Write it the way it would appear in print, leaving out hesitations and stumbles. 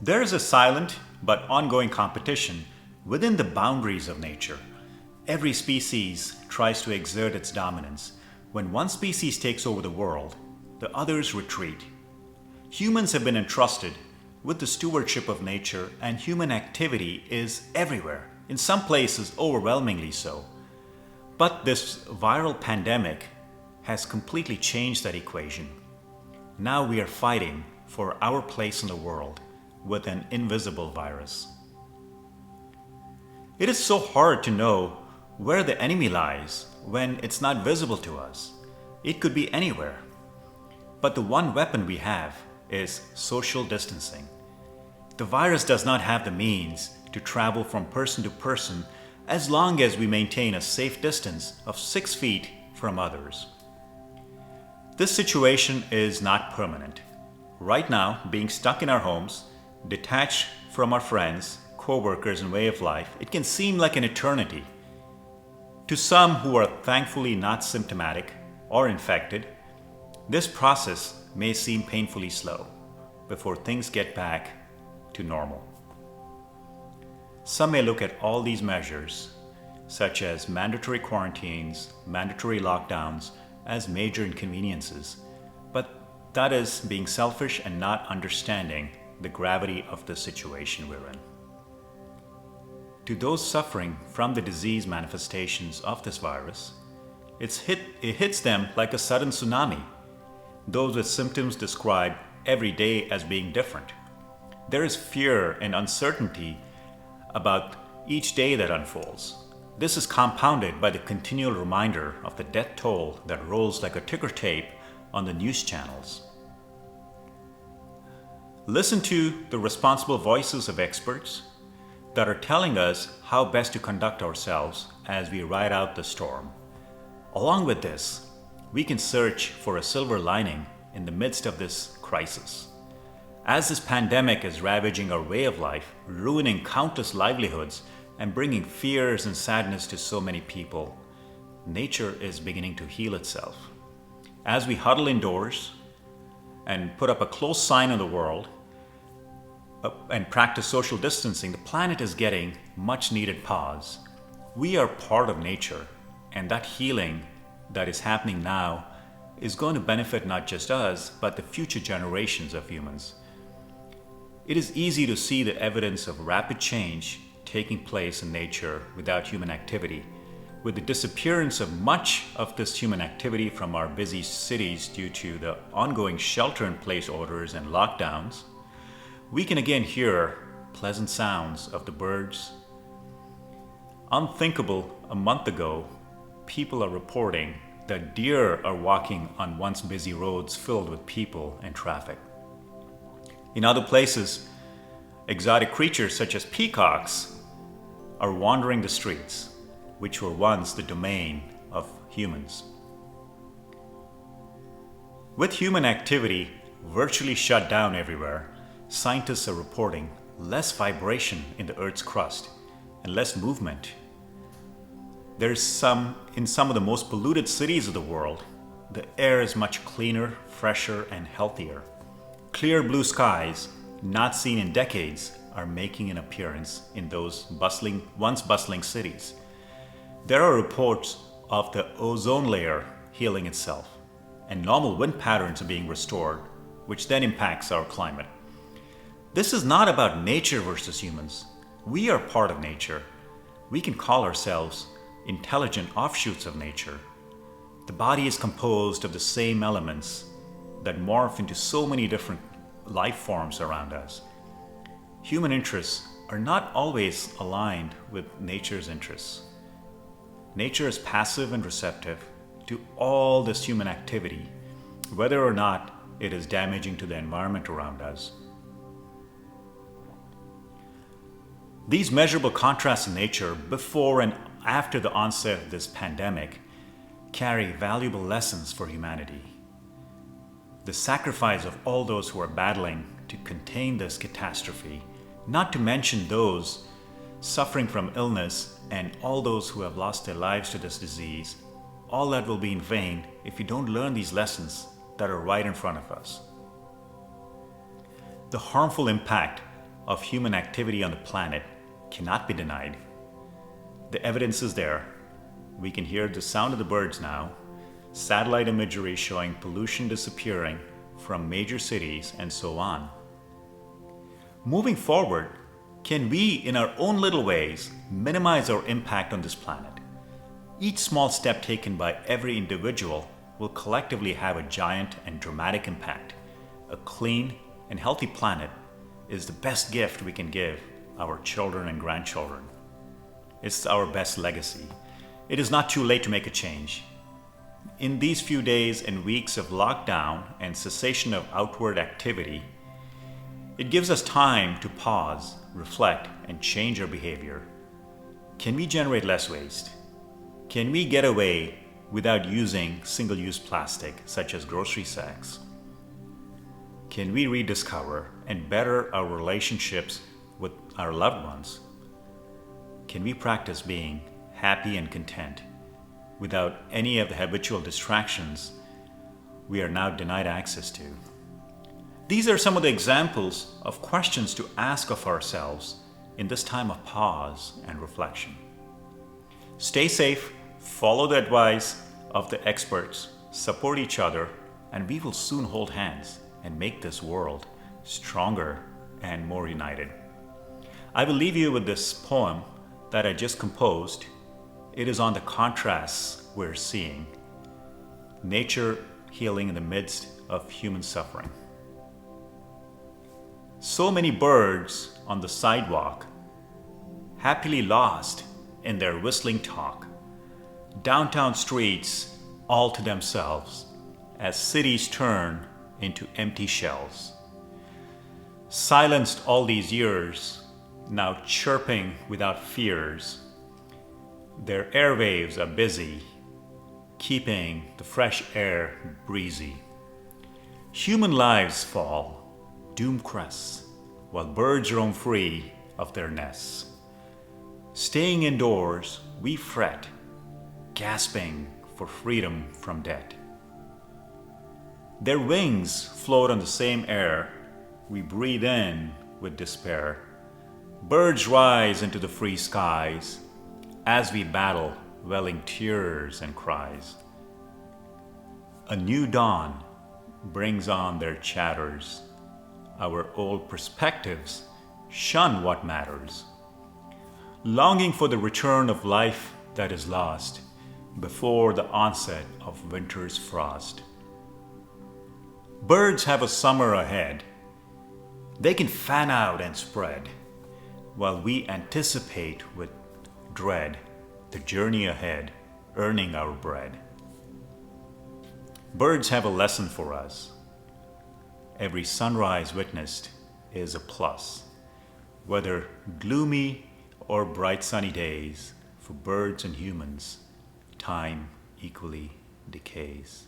There is a silent but ongoing competition within the boundaries of nature. Every species tries to exert its dominance. When one species takes over the world, the others retreat. Humans have been entrusted with the stewardship of nature, and human activity is everywhere, in some places overwhelmingly so. But this viral pandemic has completely changed that equation. Now we are fighting for our place in the world with an invisible virus. It is so hard to know where the enemy lies when it's not visible to us. It could be anywhere. But the one weapon we have is social distancing. The virus does not have the means to travel from person to person as long as we maintain a safe distance of 6 feet from others. This situation is not permanent. Right now, being stuck in our homes, detached from our friends, co-workers, and way of life, it can seem like an eternity. To some who are thankfully not symptomatic or infected, this process may seem painfully slow before things get back to normal. Some may look at all these measures, such as mandatory quarantines, mandatory lockdowns, as major inconveniences, but that is being selfish and not understanding the gravity of the situation we're in. To those suffering from the disease manifestations of this virus, it hits them like a sudden tsunami. Those with symptoms describe every day as being different. There is fear and uncertainty about each day that unfolds. This is compounded by the continual reminder of the death toll that rolls like a ticker tape on the news channels. Listen to the responsible voices of experts that are telling us how best to conduct ourselves as we ride out the storm. Along with this, we can search for a silver lining in the midst of this crisis. As this pandemic is ravaging our way of life, ruining countless livelihoods, and bringing fears and sadness to so many people, nature is beginning to heal itself. As we huddle indoors and put up a close sign on the world and practice social distancing, the planet is getting much needed pause. We are part of nature, and that healing that is happening now is going to benefit not just us, but the future generations of humans. It is easy to see the evidence of rapid change taking place in nature without human activity. With the disappearance of much of this human activity from our busy cities due to the ongoing shelter-in-place orders and lockdowns, we can again hear pleasant sounds of the birds. Unthinkable a month ago, people are reporting that deer are walking on once busy roads filled with people and traffic. In other places, exotic creatures such as peacocks are wandering the streets, which were once the domain of humans. With human activity virtually shut down everywhere, scientists are reporting less vibration in the Earth's crust and less movement. In some of the most polluted cities of the world, the air is much cleaner, fresher, and healthier. Clear blue skies, not seen in decades, are making an appearance in those once bustling cities. There are reports of the ozone layer healing itself, and normal wind patterns are being restored, which then impacts our climate. This is not about nature versus humans. We are part of nature. We can call ourselves intelligent offshoots of nature. The body is composed of the same elements that morph into so many different life forms around us. Human interests are not always aligned with nature's interests. Nature is passive and receptive to all this human activity, whether or not it is damaging to the environment around us. These measurable contrasts in nature before and after the onset of this pandemic carry valuable lessons for humanity. The sacrifice of all those who are battling to contain this catastrophe, not to mention those suffering from illness and all those who have lost their lives to this disease, all that will be in vain if we don't learn these lessons that are right in front of us. The harmful impact of human activity on the planet cannot be denied. The evidence is there. We can hear the sound of the birds now, satellite imagery showing pollution disappearing from major cities, and so on. Moving forward, can we, in our own little ways, minimize our impact on this planet? Each small step taken by every individual will collectively have a giant and dramatic impact. A clean and healthy planet is the best gift we can give our children and grandchildren. It's our best legacy. It is not too late to make a change. In these few days and weeks of lockdown and cessation of outward activity, it gives us time to pause, reflect, and change our behavior. Can we generate less waste? Can we get away without using single-use plastic, such as grocery sacks? Can we rediscover and better our relationships with our loved ones? Can we practice being happy and content without any of the habitual distractions we are now denied access to? These are some of the examples of questions to ask of ourselves in this time of pause and reflection. Stay safe, follow the advice of the experts, support each other, and we will soon hold hands and make this world stronger and more united. I will leave you with this poem that I just composed. It is on the contrasts we're seeing. Nature healing in the midst of human suffering. So many birds on the sidewalk, happily lost in their whistling talk. Downtown streets all to themselves as cities turn into empty shells. Silenced all these years, now chirping without fears. Their airwaves are busy, keeping the fresh air breezy. Human lives fall, doom crests, while birds roam free of their nests. Staying indoors, we fret, gasping for freedom from debt. Their wings float on the same air we breathe in with despair. Birds rise into the free skies as we battle welling tears and cries. A new dawn brings on their chatters. Our old perspectives shun what matters, longing for the return of life that is lost before the onset of winter's frost. Birds have a summer ahead. They can fan out and spread, while we anticipate with dread the journey ahead, earning our bread. Birds have a lesson for us. Every sunrise witnessed is a plus, whether gloomy or bright sunny days. For birds and humans, time equally decays.